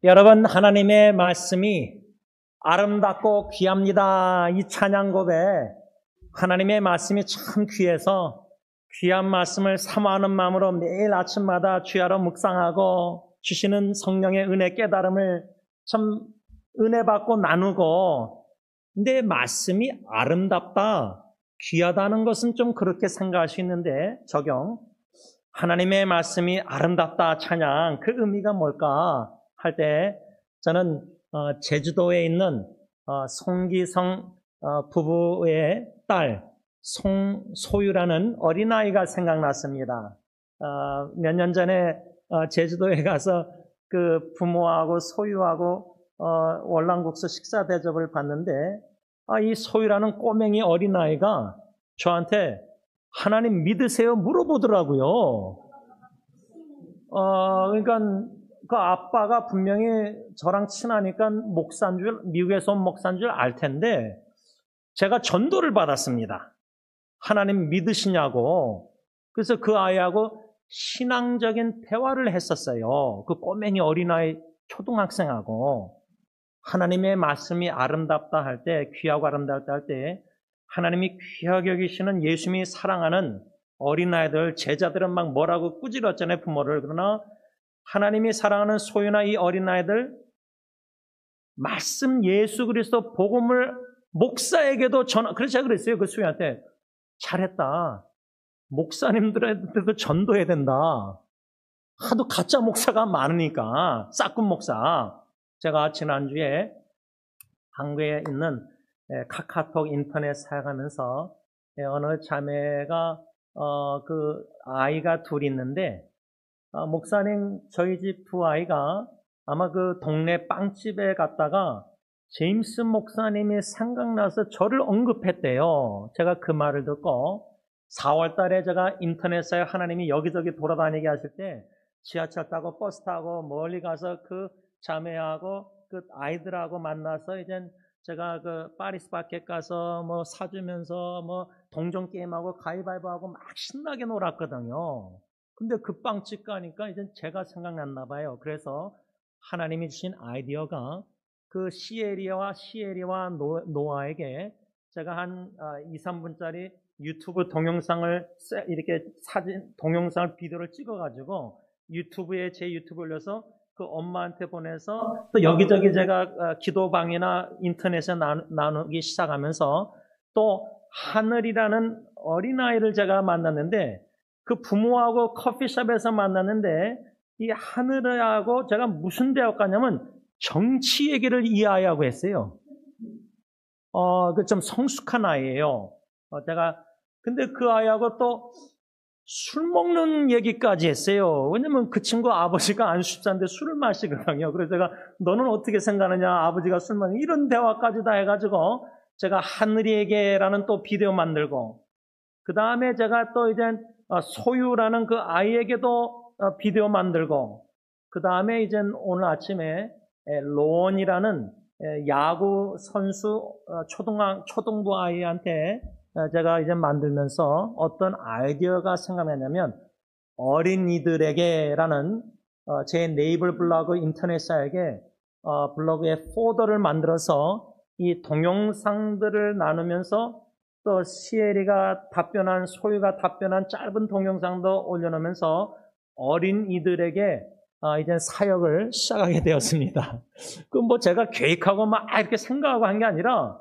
여러분, 하나님의 말씀이 아름답고 귀합니다. 이 찬양 고백, 하나님의 말씀이 참 귀해서 귀한 말씀을 사모하는 마음으로 매일 아침마다 주야로 묵상하고 주시는 성령의 은혜 깨달음을 참 은혜 받고 나누고, 근데 말씀이 아름답다, 귀하다는 것은 좀 그렇게 생각할 수 있는데, 적용. 하나님의 말씀이 아름답다 찬양, 그 의미가 뭘까 할 때 저는 제주도에 있는 송기성 부부의 딸 송소유라는 어린아이가 생각났습니다. 몇 년 전에 제주도에 가서 그 부모하고 소유하고 월남국수 식사 대접을 받는데, 이 소유라는 꼬맹이 어린아이가 저한테 하나님 믿으세요? 물어보더라고요. 그러니까 그 아빠가 분명히 저랑 친하니까 목사인 줄, 미국에서 온 목사인 줄 알 텐데, 제가 전도를 받았습니다. 하나님 믿으시냐고. 그래서 그 아이하고 신앙적인 대화를 했었어요. 그 꼬맹이 어린아이 초등학생하고. 하나님의 말씀이 아름답다 할 때, 귀하고 아름답다 할 때, 하나님이 귀하게 여기시는 예수님이 사랑하는 어린아이들, 제자들은 막 뭐라고 꾸짖었잖아요, 부모를. 그러나 하나님이 사랑하는 소유나 이 어린아이들, 말씀 예수 그리스도 복음을 목사에게도 그래서 제가 그랬어요, 그 소유한테. 잘했다. 목사님들한테도 전도해야 된다. 하도 가짜 목사가 많으니까, 싹군 목사. 제가 지난주에 한국에 있는 카카오톡 인터넷 사용하면서 어느 자매가 그 아이가 둘 있는데, 목사님 저희 집 두 아이가 아마 그 동네 빵집에 갔다가 제임스 목사님이 생각나서 저를 언급했대요. 제가 그 말을 듣고 4월 달에 제가 인터넷 사역 하나님이 여기저기 돌아다니게 하실 때 지하철 타고 버스 타고 멀리 가서 그 자매하고 그 아이들하고 만나서 이제 제가 그 파리스 마켓 가서 뭐 사주면서 뭐 동전 게임하고 가위바위보하고 막 신나게 놀았거든요. 근데 그 빵집 가니까 이제 제가 생각났나 봐요. 그래서 하나님이 주신 아이디어가 그 시에리와 노아에게 제가 한 2, 3분짜리 유튜브 동영상을 이렇게 동영상을 비디오를 찍어가지고 유튜브에 제 유튜브 올려서 그 엄마한테 보내서 또 여기저기 제가 기도방이나 인터넷에 나누기 시작하면서 또 하늘이라는 어린아이를 제가 만났는데, 그 부모하고 커피숍에서 만났는데 이 하늘하고 제가 무슨 대화였냐면 정치 얘기를 이 아이하고 했어요. 그 좀 성숙한 아이예요. 근데 그 아이하고 또 술 먹는 얘기까지 했어요. 왜냐면 그 친구 아버지가 안수집사인데 술을 마시거든요. 그래서 제가 너는 어떻게 생각하느냐, 아버지가 술 마시는, 이런 대화까지 다 해가지고 제가 하늘에게라는 또 비디오 만들고, 그 다음에 제가 또 이제 소유라는 그 아이에게도 비디오 만들고, 그 다음에 이제 오늘 아침에 로원이라는 야구 선수 초등부 아이한테 제가 이제 만들면서 어떤 아이디어가 생각나냐면, 어린이들에게라는 제 네이버 블로그 인터넷 사역에 블로그에 폴더를 만들어서 이 동영상들을 나누면서 또 시에리가 답변한, 소유가 답변한 짧은 동영상도 올려놓으면서 어린이들에게 이제 사역을 시작하게 되었습니다. 그 뭐 제가 계획하고 막 이렇게 생각하고 한 게 아니라,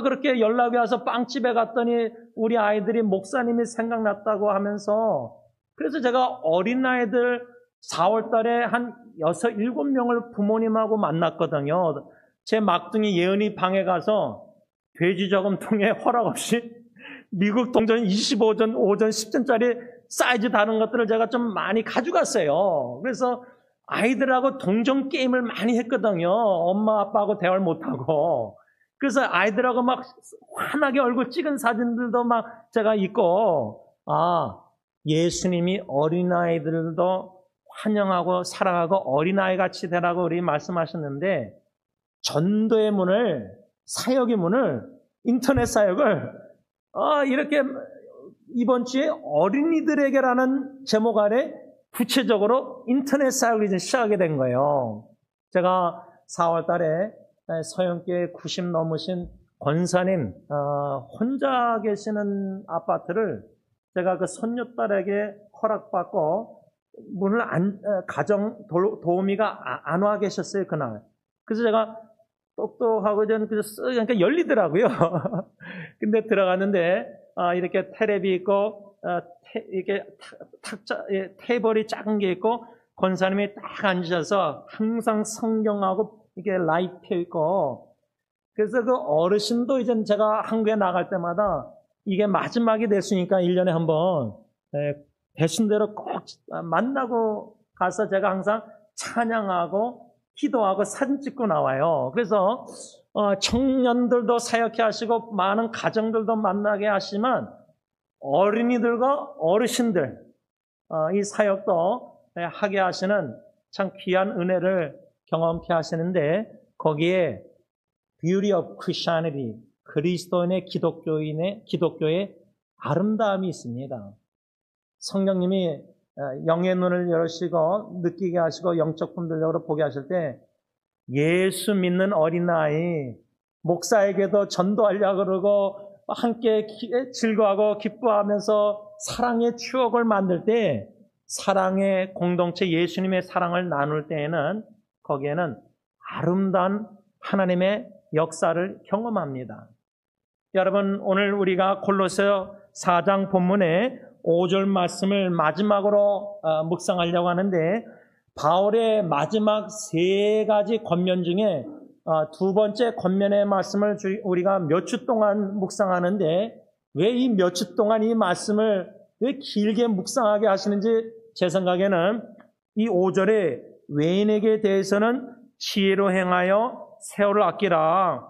그렇게 연락이 와서 빵집에 갔더니 우리 아이들이 목사님이 생각났다고 하면서, 그래서 제가 어린아이들 4월 달에 한 6, 7명을 부모님하고 만났거든요. 제 막둥이 예은이 방에 가서 돼지 저금통에 허락 없이 미국 동전 25전, 5전, 10전짜리 사이즈 다른 것들을 제가 좀 많이 가져갔어요. 그래서 아이들하고 동전 게임을 많이 했거든요. 엄마 아빠하고 대화를 못하고. 그래서 아이들하고 막 환하게 얼굴 찍은 사진들도 막 제가 있고, 예수님이 어린아이들도 환영하고 사랑하고 어린아이같이 되라고 우리 말씀하셨는데, 전도의 문을, 사역의 문을, 인터넷 사역을 이렇게 이번 주에 어린이들에게라는 제목 아래 구체적으로 인터넷 사역을 이제 시작하게 된 거예요. 제가 4월 달에 서영교회 90 넘으신 권사님 혼자 계시는 아파트를 제가 그 손녀딸에게 허락받고 문을 가정 도우미가 안 와 계셨어요, 그날. 그래서 제가 똑똑하고 그러니까 열리더라고요. 근데 들어갔는데 이렇게 테레비 있고 이렇게 테이블이 작은 게 있고 권사님이 딱 앉으셔서 항상 성경하고 이게 라이트 펴 있고, 그래서 그 어르신도 이제 제가 한국에 나갈 때마다 이게 마지막이 됐으니까 1년에 한 번 되신 대로 꼭 만나고 가서 제가 항상 찬양하고 기도하고 사진 찍고 나와요. 그래서 청년들도 사역해 하시고 많은 가정들도 만나게 하시면 어린이들과 어르신들 이 사역도 하게 하시는 참 귀한 은혜를 경험케 하시는데, 거기에 Beauty of Christianity, 그리스도인의 기독교의 아름다움이 있습니다. 성령님이 영의 눈을 열으시고 느끼게 하시고 영적 분별력으로 보게 하실 때 예수 믿는 어린아이 목사에게도 전도하려고 그러고 함께 즐거워하고 기뻐하면서 사랑의 추억을 만들 때, 사랑의 공동체 예수님의 사랑을 나눌 때에는 거기에는 아름다운 하나님의 역사를 경험합니다. 여러분, 오늘 우리가 골로새서 4장 본문의 5절 말씀을 마지막으로 묵상하려고 하는데, 바울의 마지막 3가지 권면 중에 2번째 권면의 말씀을 우리가 몇 주 동안 묵상하는데, 왜 이 몇 주 동안 이 말씀을 왜 길게 묵상하게 하시는지 제 생각에는 이 5절에 외인에게 대해서는 지혜로 행하여 세월을 아끼라.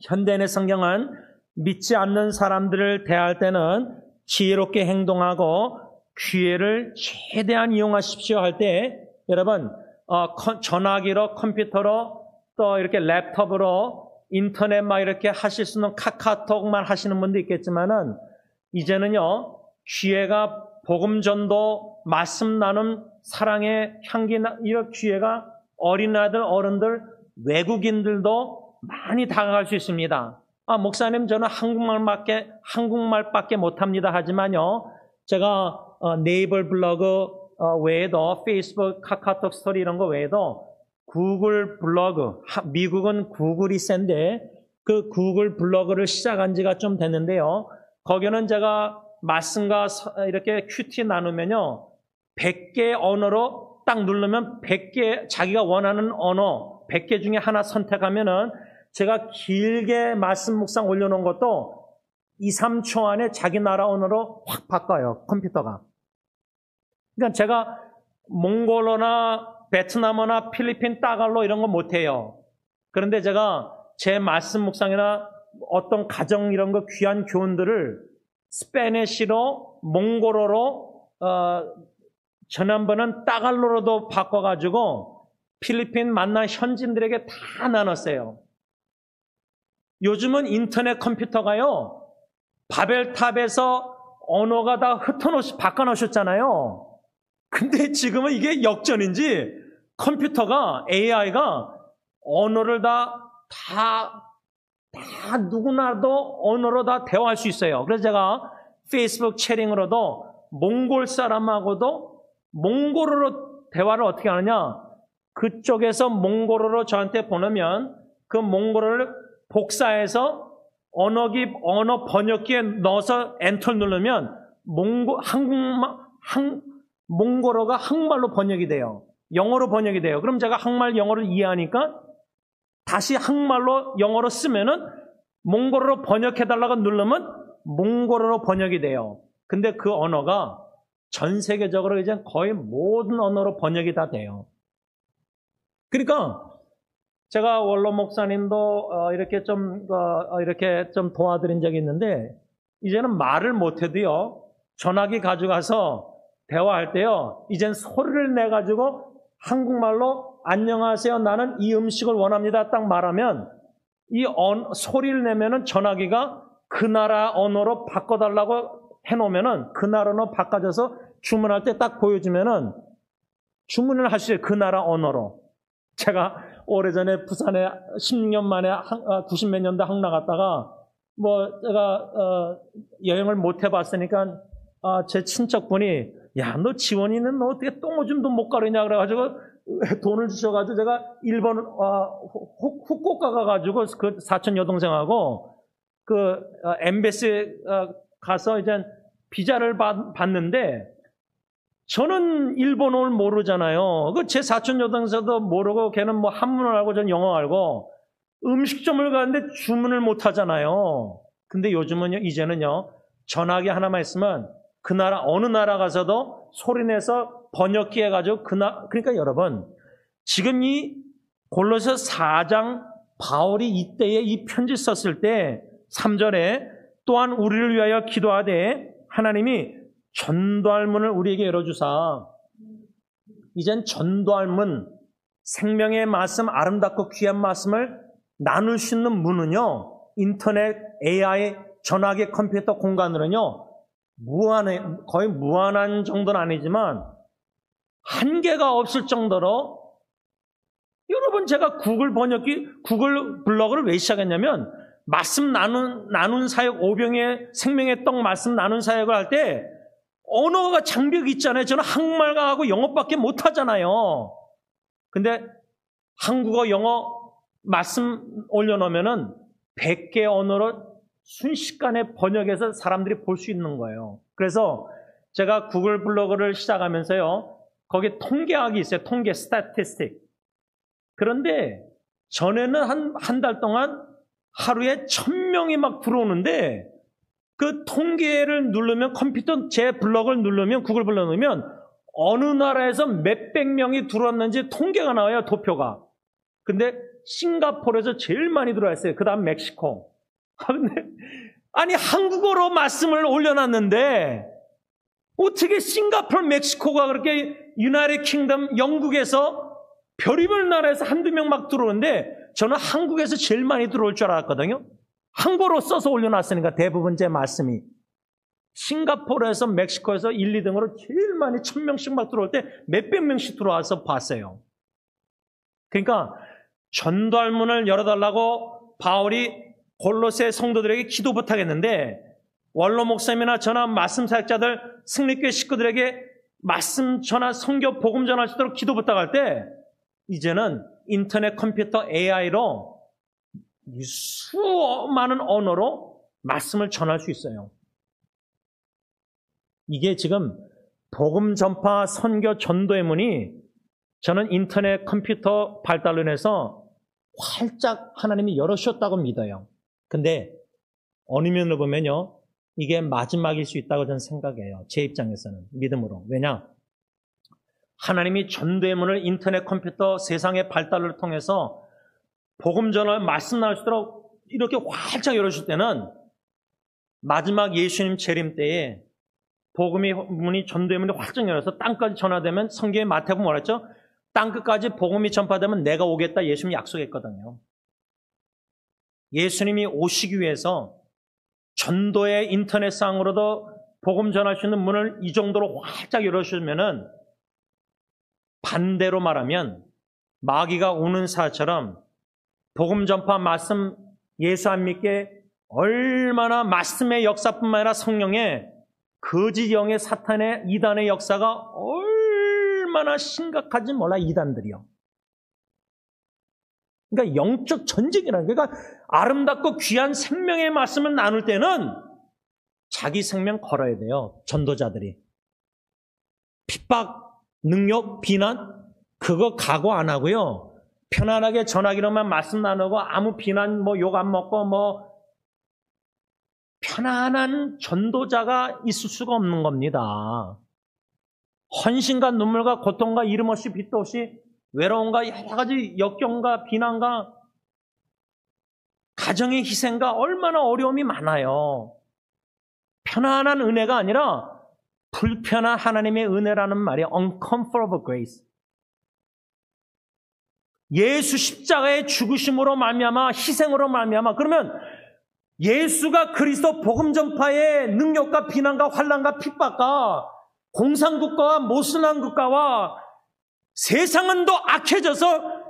현대인의 성경은 믿지 않는 사람들을 대할 때는 지혜롭게 행동하고 기회를 최대한 이용하십시오 할 때, 여러분 전화기로 컴퓨터로 또 이렇게 랩톱으로 인터넷 막 이렇게 하실 수 있는 카카오톡만 하시는 분도 있겠지만은, 이제는요 기회가 복음 전도 말씀 나눔 사랑의 향기 이런 기회가 어린아이들 어른들 외국인들도 많이 다가갈 수 있습니다. 목사님 저는 한국말밖에 못합니다 하지만요, 제가 네이버 블로그 외에도 페이스북, 카카오톡 스토리 이런 거 외에도 구글 블로그, 미국은 구글이 센데 그 구글 블로그를 시작한 지가 좀 됐는데요, 거기는 제가 말씀과 이렇게 큐티 나누면요 100개 언어로 딱 누르면 100개 자기가 원하는 언어 100개 중에 하나 선택하면은 제가 길게 말씀 묵상 올려놓은 것도 2, 3초 안에 자기 나라 언어로 확 바꿔요, 컴퓨터가. 그러니까 제가 몽골어나 베트남어나 필리핀 따갈로 이런 거 못해요. 그런데 제가 제 말씀 묵상이나 어떤 가정 이런 거 귀한 교훈들을 스페니쉬로 몽골어로 지난번은 따갈로로도 바꿔가지고 필리핀 만난 현지인들에게 다 나눴어요. 요즘은 인터넷 컴퓨터가요 바벨탑에서 언어가 다 바꿔놓으셨잖아요. 근데 지금은 이게 역전인지 컴퓨터가 AI가 언어를 다 누구나도 언어로 다 대화할 수 있어요. 그래서 제가 페이스북 채팅으로도 몽골 사람하고도 몽골어로 대화를 어떻게 하느냐, 그쪽에서 몽골어로 저한테 보내면 그 몽골어를 복사해서 언어 번역기에 넣어서 엔터 누르면 몽골어가 한국말로 번역이 돼요. 영어로 번역이 돼요. 그럼 제가 한국말 영어를 이해하니까 다시 한국말로 영어로 쓰면은 몽골어로 번역해달라고 누르면 몽골어로 번역이 돼요. 근데 그 언어가 전 세계적으로 이제 거의 모든 언어로 번역이 다 돼요. 그러니까 제가 원로 목사님도 이렇게 좀 도와드린 적이 있는데, 이제는 말을 못해도요 전화기 가져가서 대화할 때요 이젠 소리를 내가지고 한국말로 안녕하세요 나는 이 음식을 원합니다 딱 말하면 이 소리를 내면은 전화기가 그 나라 언어로 바꿔달라고 해놓으면은 그 나라 언어로 바꿔줘서 주문할 때 딱 보여주면은 주문을 하시죠, 그 나라 언어로. 제가 오래전에 부산에 10년 만에 90몇 년대 항 나갔다가 제가 여행을 못 해봤으니까 제 친척분이 야, 너 지원이는 너 어떻게 똥오줌도 못 가르냐 그래가지고 돈을 주셔가지고 제가 일본 후쿠오카 가가지고 그 사촌 여동생하고 그 엠베시 가서 이제 비자를 받는데 저는 일본어를 모르잖아요. 그 제 사촌 여동생도 모르고 걔는 뭐 한문을 알고 저는 영어 알고 음식점을 가는데 주문을 못 하잖아요. 근데 요즘은요, 이제는요, 전화기 하나만 있으면 그 나라, 어느 나라 가서도 소리내서 번역기 해가지고 그러니까 여러분, 지금 이 골로새 4장 바울이 이때에 이 편지 썼을 때 3절에 또한 우리를 위하여 기도하되 하나님이 전도할 문을 우리에게 열어주사. 이젠 전도할 문, 생명의 말씀, 아름답고 귀한 말씀을 나눌 수 있는 문은요, 인터넷, AI, 전화기, 컴퓨터 공간으로는요, 거의 무한한 정도는 아니지만 한계가 없을 정도로 여러분 제가 구글 블로그를 왜 시작했냐면 말씀 나눈 사역, 오병의 생명의 떡 말씀 나눈 사역을 할 때 언어가 장벽이 있잖아요. 저는 한국말하고 영어밖에 못하잖아요. 근데 한국어, 영어 말씀 올려놓으면은 100개 언어로 순식간에 번역해서 사람들이 볼 수 있는 거예요. 그래서 제가 구글 블로그를 시작하면서요, 거기에 통계학이 있어요. 통계, 스태티스틱. 그런데 전에는 한 달 동안 하루에 1000명이 막 들어오는데 그 통계를 누르면 컴퓨터 제 블로그를 누르면 구글 블로그 누르면 어느 나라에서 몇백 명이 들어왔는지 통계가 나와요. 도표가. 근데 싱가포르에서 제일 많이 들어왔어요. 그 다음 멕시코. 근데 아니 한국어로 말씀을 올려놨는데 어떻게 싱가포르, 멕시코가 그렇게 유나이티드 킹덤, 영국에서 별의별 나라에서 한두 명 막 들어오는데 저는 한국에서 제일 많이 들어올 줄 알았거든요. 한국어로 써서 올려놨으니까 대부분 제 말씀이. 싱가포르에서 멕시코에서 1, 2등으로 제일 많이 1000명씩 막 들어올 때 몇백 명씩 들어와서 봤어요. 그러니까 전도할 문을 열어달라고 바울이 골로새 성도들에게 기도 부탁했는데 원로 목사님이나 저나 말씀 사역자들 승리교회 식구들에게 말씀 전화, 선교, 복음 전할 수 있도록 기도 부탁할 때 이제는 인터넷, 컴퓨터, AI로 수많은 언어로 말씀을 전할 수 있어요. 이게 지금 복음 전파, 선교, 전도의 문이 저는 인터넷, 컴퓨터 발달로 인해서 활짝 하나님이 열어주셨다고 믿어요. 근데 어느 면으로 보면요, 이게 마지막일 수 있다고 저는 생각해요. 제 입장에서는 믿음으로. 왜냐? 하나님이 전도의 문을 인터넷, 컴퓨터, 세상의 발달을 통해서 복음 전할 말씀 나눌 수 있도록 이렇게 활짝 열어줄 때는 마지막 예수님 재림 때에 복음의 문이, 전도의 문이 활짝 열어서 땅까지 전화되면 성경에 마태복음 뭐라 했죠? 땅끝까지 복음이 전파되면 내가 오겠다 예수님이 약속했거든요. 예수님이 오시기 위해서 전도의 인터넷상으로도 복음 전할 수 있는 문을 이 정도로 활짝 열어주면은 반대로 말하면 마귀가 우는 사처럼 복음 전파 말씀 예수 안 믿게 얼마나 말씀의 역사뿐만 아니라 성령의 거짓 영의 사탄의 이단의 역사가 얼마나 심각한지 몰라. 이단들이요. 그러니까 영적 전쟁이라는, 그러니까 아름답고 귀한 생명의 말씀을 나눌 때는 자기 생명 걸어야 돼요. 전도자들이. 핍박, 능력, 비난 그거 각오 안 하고요. 편안하게 전화기로만 말씀 나누고 아무 비난 욕 안 먹고 편안한 전도자가 있을 수가 없는 겁니다. 헌신과 눈물과 고통과 이름 없이 빛도 없이 외로움과 여러 가지 역경과 비난과 가정의 희생과 얼마나 어려움이 많아요. 편안한 은혜가 아니라 불편한 하나님의 은혜라는 말이 uncomfortable grace. 예수 십자가의 죽으심으로 말미암아 희생으로 말미암아 그러면 예수가 그리스도 복음 전파의 능력과 비난과 환난과 핍박과 공산국가와 모슬람 국가와 세상은 더 악해져서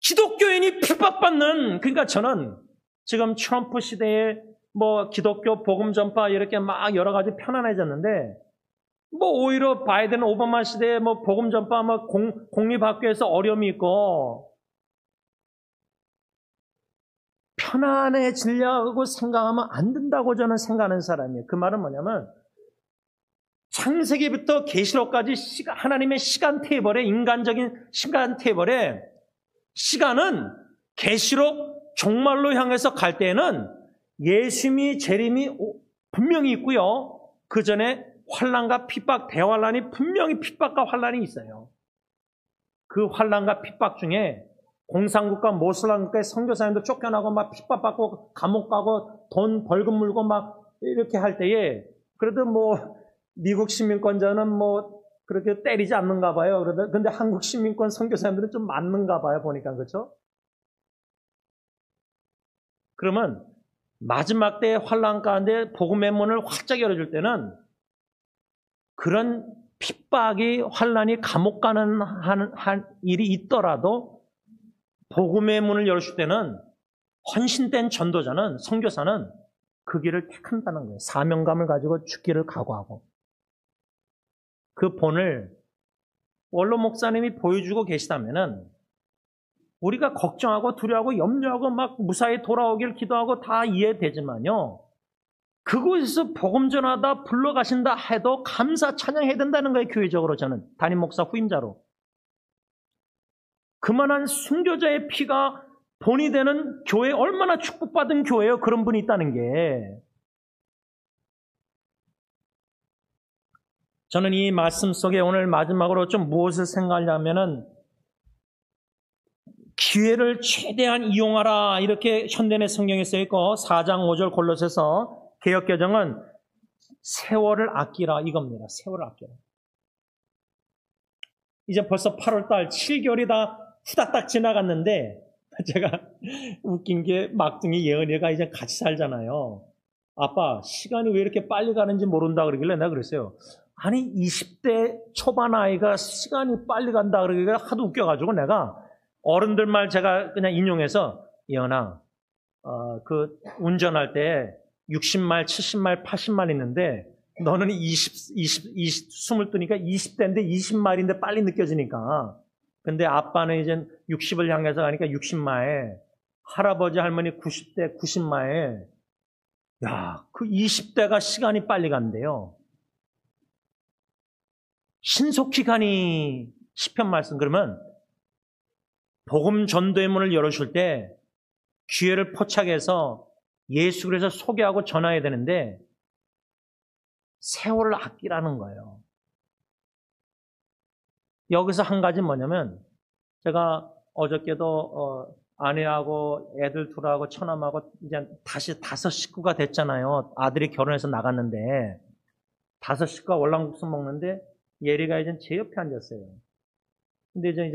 기독교인이 핍박받는, 그러니까 저는 지금 트럼프 시대에 뭐 기독교 복음 전파 이렇게 막 여러 가지 편안해졌는데, 뭐 오히려 바이든 오바마 시대에 뭐 복음 전파 뭐 공립학교에서 어려움이 있고 편안해지려고 생각하면 안 된다고 저는 생각하는 사람이에요. 그 말은 뭐냐면 창세기부터 계시록까지 하나님의 시간 테이블에, 인간적인 시간 테이블에 시간은 계시록 종말로 향해서 갈 때에는 예수님이 재림이 분명히 있고요. 그 전에 환난과 핍박, 대환란이 분명히 핍박과 환란이 있어요. 그 환난과 핍박 중에 공산국가, 모슬람국가의 선교사님도 쫓겨나고 막 핍박받고 감옥 가고 돈 벌금 물고 막 이렇게 할 때에 그래도 뭐 미국 시민권자는 뭐 그렇게 때리지 않는가 봐요. 그런데 한국 시민권 선교사님들은 좀 맞는가 봐요. 보니까 그렇죠? 그러면 마지막 때의 환난 가운데 복음의 문을 활짝 열어줄 때는 그런 핍박이, 환난이, 감옥 가는 일이 있더라도 복음의 문을 열어줄 때는 헌신된 전도자는, 선교사는 그 길을 택한다는 거예요. 사명감을 가지고 죽기를 각오하고. 그 본을 원로 목사님이 보여주고 계시다면은 우리가 걱정하고 두려워하고 염려하고 막 무사히 돌아오길 기도하고 다 이해되지만요. 그곳에서 복음 전하다 불러가신다 해도 감사 찬양해야 된다는 거예요. 교회적으로 저는 담임 목사 후임자로. 그만한 순교자의 피가 본이 되는 교회, 얼마나 축복받은 교회예요. 그런 분이 있다는 게. 저는 이 말씀 속에 오늘 마지막으로 좀 무엇을 생각하냐면은 기회를 최대한 이용하라, 이렇게 현대의 성경에 써있고 4장 5절 골로새서 개역개정은 세월을 아끼라 이겁니다. 세월을 아끼라. 이제 벌써 8월달 7개월이 다 후다닥 지나갔는데 제가 웃긴 게 막둥이 예은이가 이제 같이 살잖아요. 아빠 시간이 왜 이렇게 빨리 가는지 모른다 그러길래 내가 그랬어요. 아니 20대 초반 아이가 시간이 빨리 간다 그러길래 하도 웃겨가지고 내가 어른들 말 제가 그냥 인용해서 예은아 그 운전할 때 60마일, 70마일, 80마일 있는데 너는 20 뜨니까 20대인데 20마일인데 빨리 느껴지니까. 근데 아빠는 이제 60을 향해서 가니까 60마일, 할아버지 할머니 90대 90마일. 야, 그 20대가 시간이 빨리 간대요. 신속히 가니 시편 말씀. 그러면 복음 전도의 문을 열어줄 때 기회를 포착해서 예수 그래서 소개하고 전해야 되는데 세월을 아끼라는 거예요. 여기서 한 가지 뭐냐면 제가 어저께도 아내하고 애들 둘하고 처남하고 이제 다시 5 식구가 됐잖아요. 아들이 결혼해서 나갔는데 5 식구가 월남국수 먹는데 예리가 이제 제 옆에 앉았어요. 근데 이제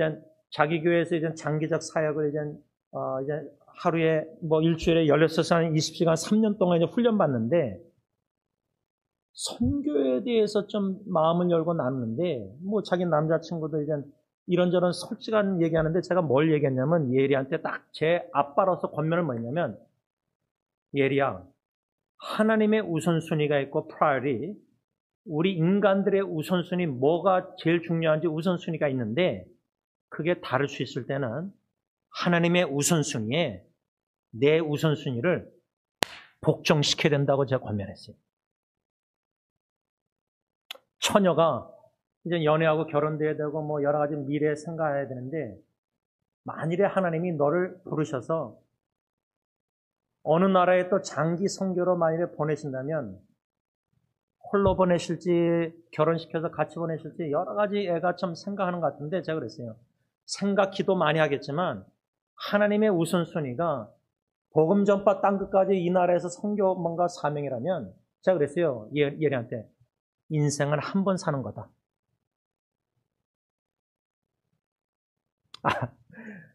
자기 교회에서 이제 장기적 사역을 이제 하루에 뭐 일주일에 16시간, 20시간, 3년 동안 이제 훈련받는데 선교에 대해서 좀 마음을 열고 나누는데 뭐 자기 남자친구도 이제 이런저런 솔직한 얘기하는데 제가 뭘 얘기했냐면 예리한테 딱 제 아빠로서 권면을 뭐였냐면 예리야, 하나님의 우선순위가 있고 priority, 우리 인간들의 우선순위 뭐가 제일 중요한지 우선순위가 있는데 그게 다를 수 있을 때는 하나님의 우선순위에 내 우선순위를 복종시켜야 된다고 제가 권면했어요. 처녀가 이제 연애하고 결혼돼야 되고 뭐 여러 가지 미래 생각해야 되는데 만일에 하나님이 너를 부르셔서 어느 나라에 또 장기 선교로 만일에 보내신다면 홀로 보내실지 결혼시켜서 같이 보내실지 여러 가지 애가 좀 생각하는 것 같은데 제가 그랬어요. 생각 기도 많이 하겠지만 하나님의 우선순위가 복음 전파 땅끝까지 이 나라에서 선교 뭔가 사명이라면 제가 그랬어요. 예리한테 인생은 한 번 사는 거다.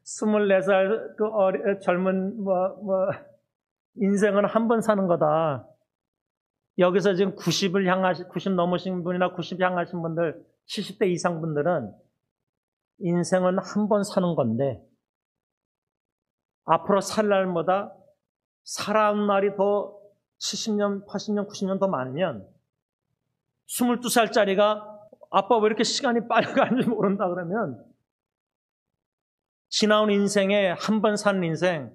24살 그 젊은 인생은 한 번 사는 거다. 여기서 지금 90 넘으신 분이나 90 향하신 분들, 70대 이상 분들은 인생은 한 번 사는 건데 앞으로 살 날보다 살아온 날이 더 70년, 80년, 90년 더 많으면 22살짜리가 아빠 왜 이렇게 시간이 빨리 가는지 모른다 그러면 지나온 인생에 한 번 사는 인생,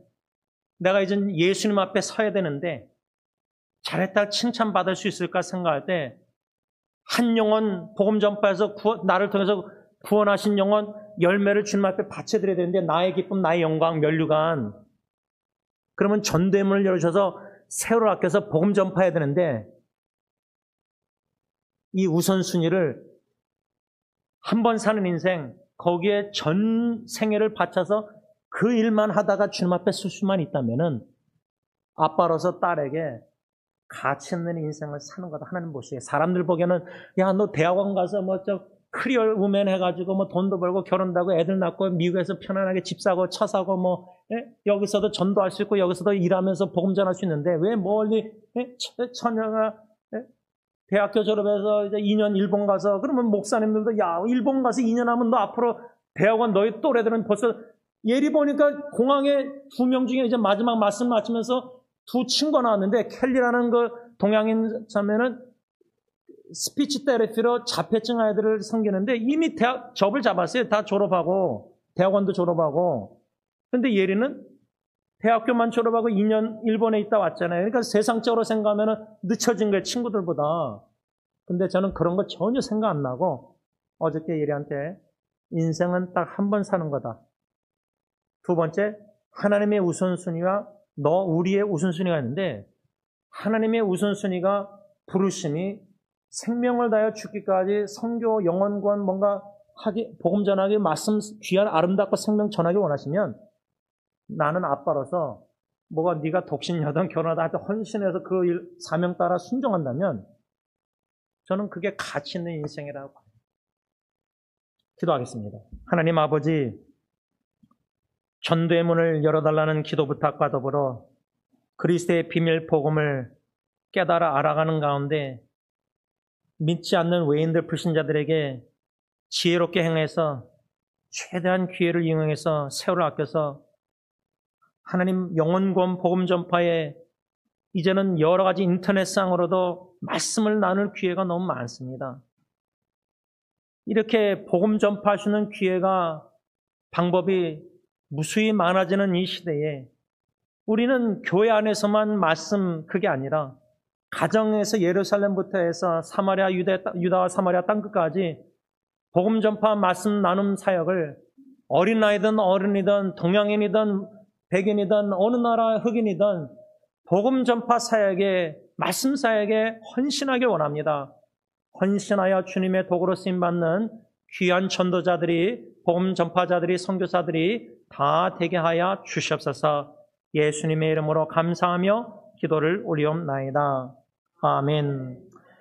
내가 이제 예수님 앞에 서야 되는데 잘했다 칭찬받을 수 있을까 생각할 때 한 영혼 복음 전파에서 나를 통해서 구원하신 영혼 열매를 주님 앞에 바쳐드려야 되는데 나의 기쁨, 나의 영광, 면류관, 그러면 전대문을 열어주셔서 세월을 아껴서 복음 전파해야 되는데 이 우선순위를 한 번 사는 인생 거기에 전 생애를 바쳐서 그 일만 하다가 주님 앞에 쓸 수만 있다면은 아빠로서 딸에게 가치 있는 인생을 사는 거다. 하나님 보시기에 사람들 보기에는 야, 너 대학원 가서 뭐 저 크리얼 우먼 해가지고 뭐 돈도 벌고 결혼도 하고 애들 낳고 미국에서 편안하게 집 사고 차 사고 뭐 여기서도 전도할 수 있고 여기서도 일하면서 복음 전할 수 있는데 왜 멀리 처녀가 대학교 졸업해서 이제 2년 일본 가서 그러면 목사님들도 야, 일본 가서 2년 하면 너 앞으로 대학원 너희 또래들은 벌써 예리 보니까 공항에 2명 중에 이제 마지막 말씀 마치면서 두 친구가 나왔는데 켈리라는 그 동양인 자매는 스피치 테라피로 자폐증 아이들을 섬기는데 이미 대학 접을 잡았어요. 다 졸업하고 대학원도 졸업하고. 근데 예리는 대학교만 졸업하고 2년 일본에 있다 왔잖아요. 그러니까 세상적으로 생각하면 늦춰진 거예요, 친구들보다. 근데 저는 그런 거 전혀 생각 안 나고 어저께 예리한테 인생은 딱 한 번 사는 거다. 두 번째, 하나님의 우선순위와 우리의 우선순위가 있는데 하나님의 우선순위가 부르심이 생명을 다하여 죽기까지 선교, 영혼권 뭔가 복음 전하기, 말씀 귀한 아름답고 생명 전하기 원하시면 나는 아빠로서 뭐가 네가 독신여든 결혼하다 할 때 헌신해서 그 일, 사명 따라 순종한다면 저는 그게 가치 있는 인생이라고 봐요. 기도하겠습니다. 하나님 아버지, 전도의 문을 열어달라는 기도 부탁과 더불어 그리스도의 비밀 복음을 깨달아 알아가는 가운데 믿지 않는 외인들 불신자들에게 지혜롭게 행해서 최대한 기회를 이용해서 세월을 아껴서 하나님 영혼구원 복음 전파에 이제는 여러 가지 인터넷상으로도 말씀을 나눌 기회가 너무 많습니다. 이렇게 복음 전파할 수 있는 기회가 방법이 무수히 많아지는 이 시대에 우리는 교회 안에서만 말씀 그게 아니라 가정에서 예루살렘부터 해서 사마리아 유다와 사마리아 땅끝까지 복음 전파 말씀 나눔 사역을 어린아이든 어른이든 동양인이든 백인이든 어느 나라 흑인이든 복음 전파 사역에 말씀 사역에 헌신하길 원합니다. 헌신하여 주님의 도구로 쓰임받는 귀한 전도자들이 복음 전파자들이 선교사들이 다 되게 하여 주시옵소서. 예수님의 이름으로 감사하며 기도를 올리옵나이다. 아멘.